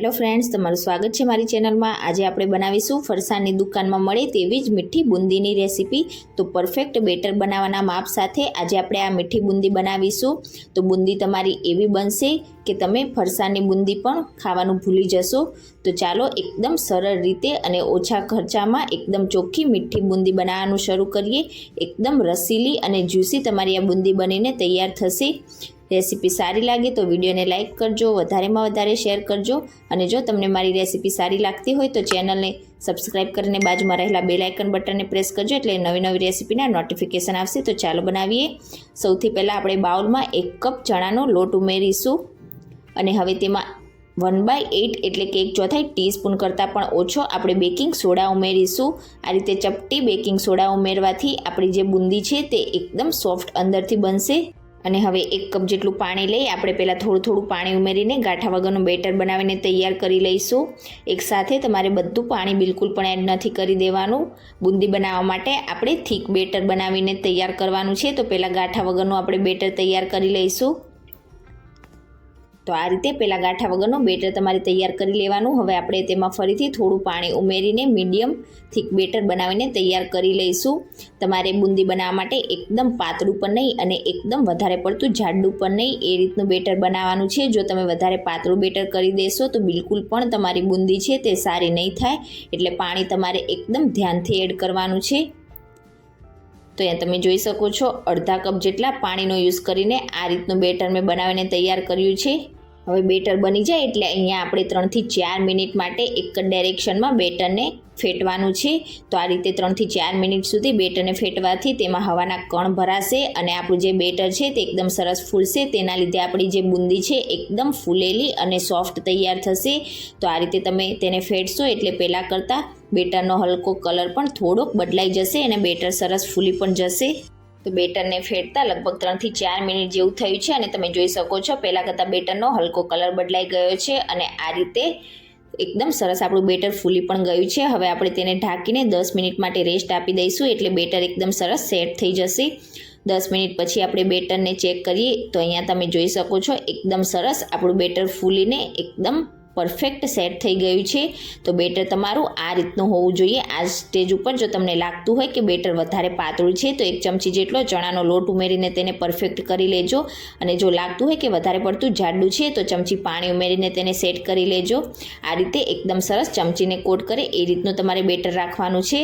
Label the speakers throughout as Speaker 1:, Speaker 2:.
Speaker 1: Hello friends, तमारुं स्वागत है मारी चेनल में। आज आपणे बनावीशुं फरसाणनी दुकान में मळे तेवी ज मीठी बूंदीनी रेसिपी। तो परफेक्ट बेटर बनावाना माप साथे आज आपणे आ मीठी बूंदी बनावीशुं। तो बूंदी तमारी एवी बनशे कि तमे फरसाणनी बूंदी पण खावानुं भूली जशो। तो चालो एकदम सरल रीते अने ओछा खर्चामां एकदम चोख्खी मीठी बूंदी बनाववानुं शरू करीए। एकदम रसीली अने ज्यूसी तमारी आ बूंदी बनीने तैयार थशे। रेसिपी सारी लगे तो वीडियो ने लाइक करजो, वधारे में वधारे शेर करजो और जो तमने मारी रेसिपी सारी लगती हो तो चेनल ने सब्सक्राइब करने बाजू में रहेला बेल आइकन बटन ने प्रेस करजो एटले नवी नवी रेसिपीना नोटिफिकेशन आवशे। तो चालो बनावीए। सौथी पहला आपणे बाउल में 1 कप चणानो लोट उमेरीशुं अने हवे तेमां 1/8 एटले कि 1/4 टीस्पून करता पण ओछो आपणे बेकिंग सोडा उमेरीशुं। आ रीते चपटी बेकिंग सोडा उमेरवाथी आपणी जे बूंदी छे ते एकदम सॉफ्ट अंदरथी बनशे। અને હવે 1 કપ જેટલું પાણી લઈ આપણે પહેલાં થોડું પાણી ઉમેરીને ગાંઠા વગરનું બેટર બનાવીને તૈયાર કરી લઈશું। એકસાથે તમારે બધું પાણી બિલકુલ પણ એડ નથી કરી દેવાનું। બૂંદી બનાવવા માટે આપણે થીક બેટર બનાવીને તૈયાર કરવાનું છે। તો પહેલાં ગાંઠા વગરનું આપણે બેટર તૈયાર કરી લઈશું। तो आ रीते पहला गांठा वगरनो बेटर तमारे तैयार करी लेवानुं। हवे आपणे तेमां फरीथी थोड़ुं पाणी उमेरीने मीडियम थीक बेटर बनावीने तैयार करी लईशुं। तमारे बूंदी बनाववा माटे एकदम पातळुं पण नहीं अने एकदम वधारे पड़तुं जाडुं पण नहीं ए रीतनुं बेटर बनाववानुं छे। जो तमे वधारे पातळुं बेटर करी देशो तो बिलकुल पण तमारी बूंदी छे ते सारी नहीं थाय। एटले पाणी तमारे एकदम ध्यानथी एड करवानुं छे। तो अहींया तमे जोई शको छो अर्धा कप जेटला पाणीनो यूज करीने आ रीतनुं बेटर मैं बनावीने तैयार कर्युं छे। हवे बेटर बनी जाए एटले अहींया आपणे 3 થી 4 मिनिट माटे एक डायरेक्शन में बेटर ने फेटवानुं छे। तो आ रीते 3 થી 4 मिनिट सुधी बेटर ने फेटवाथी तेमां हवाना कण भराशे अने आपणुं जे बेटर छे ते एकदम सरस फूलशे। तेना लीधे आपणी जे बूंदी छे एकदम फूलेली अने सॉफ्ट तैयार थशे। तो आ रीते तमे तेने फेटशो एटले पहेला करता बेटरनो हलको कलर पण थोड़ोक बदलाई जशे अने बेटर सरस फूली पण जशे। तो बेटर ने फेटता लगभग 3 થી 4 मिनिट जेवुं थयुं छे अने तमे जोई शको छो पहेला करता बेटरनो हलको कलर बदलाई गयो छे अने आ रीते एकदम सरस आपणुं बेटर फूली पण गयुं छे। हवे आपणे तेने ढांकीने 10 मिनिट माटे रेस्ट आपी दईशुं एटले बेटर एकदम सरस सेट थई जशे। 10 मिनिट पछी आपणे बेटर ने चेक करीए तो अहींया तमे जोई शको छो एकदम सरस आपणुं बेटर फूलीने एकदम परफेक्ट सेट थई गयुं छे। तो बेटर तमारुं आ रीतनुं होवुं जोईए। आ स्टेज पर जो तमने लागतुं होय कि बेटर वधारे पातळुं छे तो 1 चमची जेटलो चणानो लोट उमेरीने तेने परफेक्ट करी लेजो अने जो लागतुं होय कि वधारे पड़तुं जाडुं छे तो चमची पाणी उमेरीने तेने सेट करी लेजो। आ रीते एकदम सरस चमचीने कोट करे ए रीतनुं तमारे बेटर राखवानुं छे।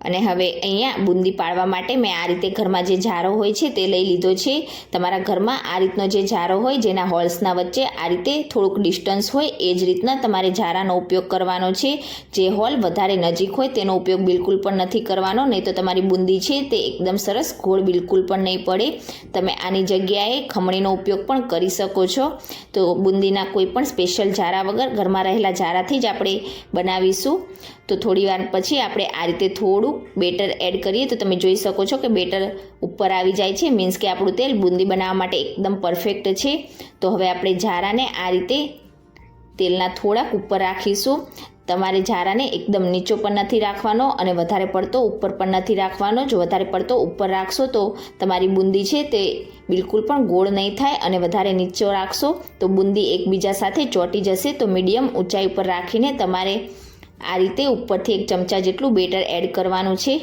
Speaker 1: અને હવે અહીંયા બૂંદી પાડવા માટે મેં આ રીતે ઘરમાં જે જારો હોય છે તે લઈ લીધો છે। તમારા ઘરમાં આ રીતનો જે જારો હોય જેના હોલ્સના વચ્ચે આ રીતે થોડુંક ડિસ્ટન્સ હોય એ જ રીતના તમારે જારાનો ઉપયોગ કરવાનો છે। જે હોલ વધારે નજીક હોય તેનો ઉપયોગ બિલકુલ પણ નથી કરવાનો, નહીં તો તમારી બૂંદી છે તે એકદમ સરસ ગોળ બિલકુલ પણ નહીં પડે। તમે આની જગ્યાએ ખમણીનો ઉપયોગ પણ કરી શકો છો। તો બૂંદીના કોઈ પણ સ્પેશિયલ જારા વગર ઘરમાં રહેલા જારાથી જ આપણે બનાવીશું। तो थोड़ी वार पछी आपणे आ रीते थोड़ू बेटर एड करिए तो तमे जोई शको छो कि बेटर उपर आवी जाय छे। मीन्स के आपणुं तेल बूंदी बनाववा माटे एकदम परफेक्ट छे। तो हवे आपणे जाराने आ रीते तेलना थोड़ाक उपर राखीशुं। तमारे जाराने एकदम नीचो पण नथी राखवानो अने वधारे पड़तो उपर पण नथी राखवानो। जो वधारे पड़तो उपर राखशो तो तमारी बूंदी छे ते बिलकुल पण गोळ नहीं थाय अने वधारे नीचो राखशो तो बूंदी एकबीजा साथे ચોંટી जशे। तो मीडियम ऊंचाई पर राखीने तमारे आ रीते उपरथी 1 चमचा जेटलुं बेटर एड करवानुं छे।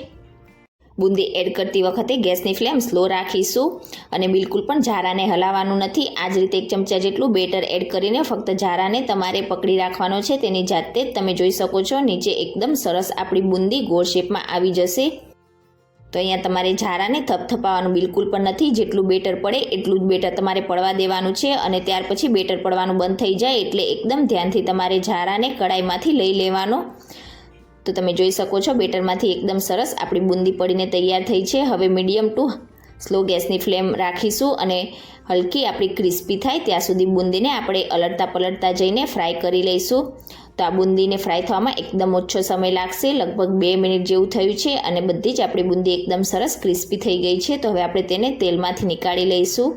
Speaker 1: बूंदी एड करती वखते गैसनी फ्लेम स्लो राखीशुं अने बिलकुल पण जाराने हलाववानुं नथी। आ ज रीते 1 चमचा जेटलुं बेटर एड करीने फक्त जाराने तमारे पकड़ी राखवानो छे। तेनी जाते ज तमे जोई शको छो नीचे एकदम सरस आपणी बूंदी गोळ शेपमां आवी जशे। तो अहींया तमारे जाराने थपथपाववानुं बिलकुल पण नथी। जेटलुं बेटर पड़े एटलुं ज बेटर तमारे पड़वा देवानुं छे अने त्यार पछी बेटर पड़वानुं बंध थई जाय एटले एकदम ध्यानथी तमारे जाराने कढ़ाईमांथी लई लेवानो। तो तमे जोई शको छो बेटरमांथी एकदम सरस आपणी बूंदी पड़ीने तैयार थई छे। हवे मीडियम टू स्लो गैसनी फ्लेम राखीशुं अने हलकी आपणी क्रिस्पी थाय त्यां सुधी बूंदीने आपणे अलटता पलटता जईने फ्राय करी लईशुं। तो आ बूंदीने फ्राय थवामां एकदम ओछो समय लागशे, लगभग 2 मिनिट जेवुं थयुं छे अने बधी ज आपणी बूंदी एकदम सरस क्रिस्पी थई गई छे। तो हवे आपणे तेने तेलमांथी निकाળી लईशुं।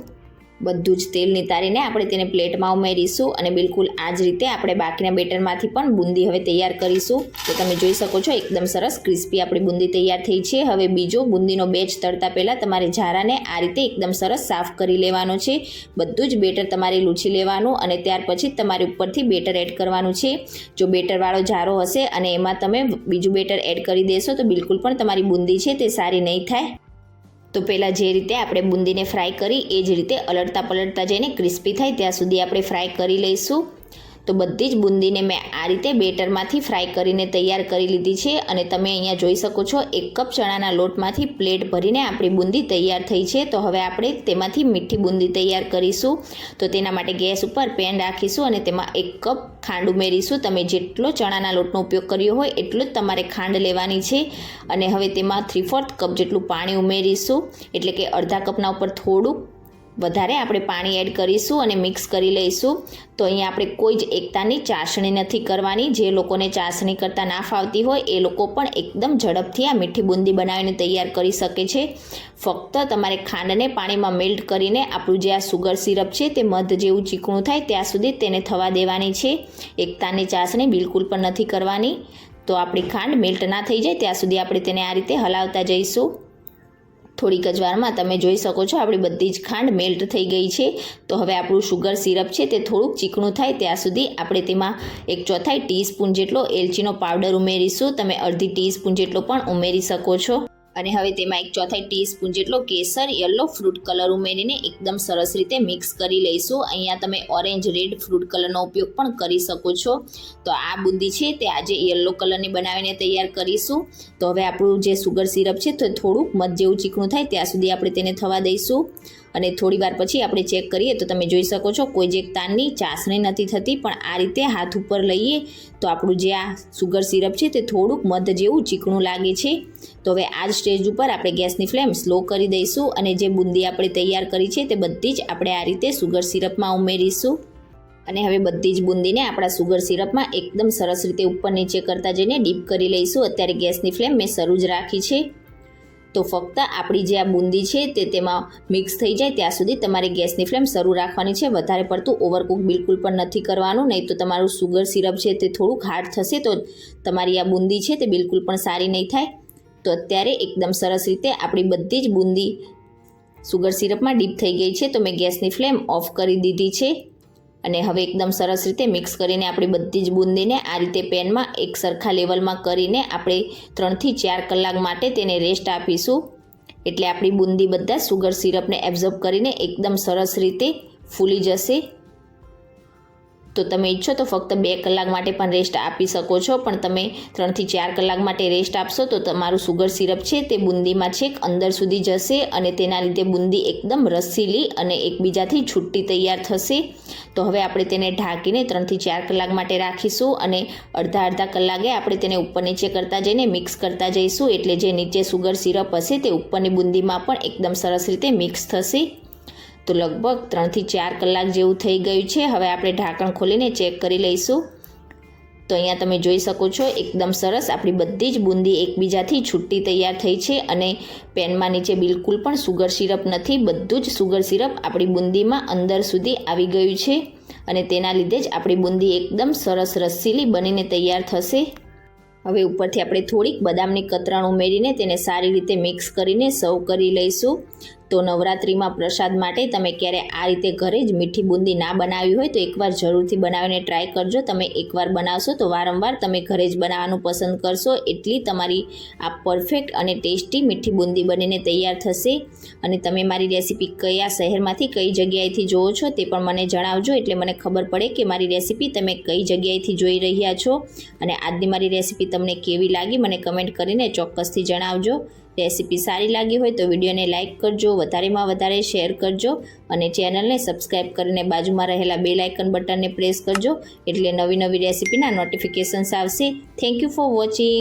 Speaker 1: બધું જ તેલ નિતારીને આપણે તેને પ્લેટમાં ઉમેરીશું અને બિલકુલ આ જ રીતે આપણે બાકીના બેટરમાંથી પણ બુંદી હવે તૈયાર કરીશું. તો તમે જોઈ શકો છો એકદમ સરસ ક્રિસ્પી આપણી બુંદી તૈયાર થઈ છે. હવે બીજો બુંદીનો બેચ તળતા પહેલાં તમારે ઝારાને આ રીતે એકદમ સરસ સાફ કરી લેવાનો છે. બધું જ બેટર તમારે લૂછી લેવાનું અને ત્યાર પછી તમારે ઉપરથી બેટર એડ કરવાનું છે. જો બેટરવાળો ઝારો હશે અને એમાં તમે બીજું બેટર એડ કરી દેશો તો બિલકુલ પણ તમારી બુંદી છે તે સારી નહીં થાય. તો પહેલાં જે રીતે આપણે બુંદીને ફ્રાય કરી એ જ રીતે અલટતા પલટતા જઈને ક્રિસ્પી થાય ત્યાં સુધી આપણે ફ્રાય કરી લઈશું. તો બધી જ બુંદીને મેં આ રીતે બેટરમાંથી ફ્રાય કરીને તૈયાર કરી લીધી છે અને તમે અહીંયા જોઈ શકો છો 1 કપ ચણાના લોટમાંથી પ્લેટ ભરીને આપણી બુંદી તૈયાર થઈ છે. તો હવે આપણે તેમાંથી મીઠી બુંદી તૈયાર કરીશું. તો તેના માટે ગેસ ઉપર પેન રાખીશું અને તેમાં 1 કપ ખાંડ ઉમેરીશું. તમે જેટલો ચણાના લોટનો ઉપયોગ કર્યો હોય એટલું જ તમારે ખાંડ લેવાની છે અને હવે તેમાં 3/4 કપ જેટલું પાણી ઉમેરીશું. એટલે કે અડધા કપના ઉપર થોડુંક વધારે આપણે પાણી એડ કરીશું અને મિક્સ કરી લઈશું. તો અહીંયા આપણે કોઈ જ એકતાની ચાસણી નથી કરવાની. જે લોકોને ચાસણી કરતાં ના ફાવતી હોય એ લોકો પણ એકદમ ઝડપથી આ મીઠી બુંદી બનાવીને તૈયાર કરી શકે છે. ફક્ત તમારે ખાંડને પાણીમાં મેલ્ટ કરીને આપણું જે આ સુગર સિરપ છે તે મધ જેવું ચીકણું થાય ત્યાં સુધી તેને થવા દેવાની છે. એકતાની ચાસણી બિલકુલ પણ નથી કરવાની. તો આપણી ખાંડ મેલ્ટ ના થઈ જાય ત્યાં સુધી આપણે તેને આ રીતે હલાવતા જઈશું. થોડીક જ વારમાં તમે જોઈ શકો છો આપણી બધી જ ખાંડ મેલ્ટ થઈ ગઈ છે. તો હવે આપણું શુગર સિરપ છે તે થોડુંક ચીકણું થાય ત્યાં સુધી આપણે તેમાં 1/4 ટીસ્પૂન જેટલો એલચીનો પાવડર ઉમેરીશું. તમે અડધી ટીસ્પૂન જેટલો પણ ઉમેરી શકો છો. અને હવે તેમાં 1/4 ટીસ્પૂન જેટલો કેસર યલો ફ્રૂટ કલર ઉમેરીને એકદમ સરસ રીતે મિક્સ કરી લઈશું. અહીંયા તમે ઓરેન્જ રેડ ફ્રૂટ કલરનો ઉપયોગ પણ કરી શકો છો. તો આ બુંદી છે તે આજે યલો કલરની બનાવીને તૈયાર કરીશું. તો હવે આપણું જે સુગર સિરપ છે તો થોડુંક મધ જેવું ચીકણું થાય ત્યાં સુધી આપણે તેને થવા દઈશું. અને થોડી વાર પછી આપણે ચેક કરીએ તો તમે જોઈ શકો છો કોઈ જ એક તારની ચાસણી નથી થતી. પણ આ રીતે હાથ ઉપર લઈએ તો આપણું જે આ સુગર સિરપ છે તે થોડુંક મધ જેવું ચીકણું લાગે છે. તો હવે આ જ સ્ટેજ ઉપર આપણે ગેસની ફ્લેમ સ્લો કરી દઈશું અને જે બુંદી આપણે તૈયાર કરી છે તે બધી જ આપણે આ રીતે સુગર સિરપમાં ઉમેરીશું. અને હવે બધી જ બુંદીને આપણા સુગર સિરપમાં એકદમ સરસ રીતે ઉપર નીચે કરતા જઈને ડીપ કરી લઈશું. અત્યારે ગેસની ફ્લેમ મેં શરૂ જ રાખી છે. તો ફક્ત આપણી જે આ બુંદી છે તે તેમાં મિક્સ થઈ જાય ત્યાં સુધી તમારે ગેસની ફ્લેમ શરૂ રાખવાની છે. વધારે પડતું ઓવરકુક બિલકુલ પણ નથી કરવાનું, નહીં તો તમારું સુગર સિરપ છે તે થોડુંક હાર્ડ થશે તો તમારી આ બુંદી છે તે બિલકુલ પણ સારી નહીં થાય. તો અત્યારે એકદમ સરસ રીતે આપણી બધી જ બુંદી સુગર સિરપમાં ડીપ થઈ ગઈ છે. તો મેં ગેસની ફ્લેમ ઓફ કરી દીધી છે અને હવે એકદમ સરસ રીતે મિક્સ કરીને આપણી બધી જ બુંદીને આ રીતે પેનમાં એક સરખા લેવલમાં કરીને આપણે 3 થી 4 કલાક માટે તેને રેસ્ટ આપીશું. એટલે આપણી બુંદી બધા સુગર સિરપને એબ્ઝોર્બ કરીને એકદમ સરસ રીતે ફૂલી જશે. તો તમે ઈચ્છો તો ફક્ત 2 કલાક માટે પણ રેસ્ટ આપી શકો છો. પણ તમે 3 થી 4 કલાક માટે રેસ્ટ આપશો તો તમારું સુગર સિરપ છે તે બુંદીમાં છેક અંદર સુધી જશે અને તેના લીધે બુંદી એકદમ રસીલી અને એકબીજાથી છૂટી તૈયાર થશે. તો હવે આપણે તેને ઢાંકીને 3 થી 4 કલાક માટે રાખીશું અને અડધા કલાકે આપણે તેને ઉપર નીચે કરતા જઈને મિક્સ કરતા જઈશું. એટલે જે નીચે સુગર સિરપ હશે તે ઉપરની બુંદીમાં પણ એકદમ સરસ રીતે મિક્સ થશે. તો લગભગ 3 થી 4 કલાક જેવું થઈ ગયું છે. હવે આપણે ઢાંકણ ખોલીને ચેક કરી લઈશું. તો અહીંયા તમે જોઈ શકો છો એકદમ સરસ આપણી બધી જ બુંદી એકબીજાથી છૂટી તૈયાર થઈ છે અને પેનમાં નીચે બિલકુલ પણ સુગર સિરપ નથી. બધું જ સુગર સિરપ આપણી બુંદીમાં અંદર સુધી આવી ગયું છે અને તેના લીધે જ આપણી બુંદી એકદમ સરસ રસીલી બનીને તૈયાર થશે. હવે ઉપરથી આપણે થોડીક બદામની કતરણ ઉમેરીને તેને સારી રીતે મિક્સ કરીને સર્વ કરી લઈશું. તો નવરાત્રિમાં પ્રસાદ માટે તમે ક્યારે આ રીતે ઘરે જ મીઠી બુંદી ના બનાવી હોય તો એકવાર જરૂરથી બનાવીને ટ્રાય કરજો. તમે એકવાર બનાવશો તો વારંવાર તમે ઘરે જ બનાવવાનું પસંદ કરશો. એટલી તમારી આ પરફેક્ટ અને ટેસ્ટી મીઠી બુંદી બનીને તૈયાર થશે. અને તમે મારી રેસીપી કયા શહેરમાંથી કઈ જગ્યાએથી જોવો છો તે પણ મને જણાવજો, એટલે મને ખબર પડે કે મારી રેસીપી તમે કઈ જગ્યાએથી જોઈ રહ્યા છો. અને આજની મારી રેસીપી તમને કેવી લાગી મને કમેન્ટ કરીને ચોક્કસથી જણાવજો. રેસીપી સારી લાગી હોય તો વિડીયોને લાઇક કરજો, વધારેમાં વધારે શેર કરજો અને ચેનલને સબસ્ક્રાઈબ કરીને બાજુમાં રહેલા બેલ આઇકન બટનને પ્રેસ કરજો એટલે નવી રેસીપીના નોટિફિકેશન્સ આવશે. Thank you for watching.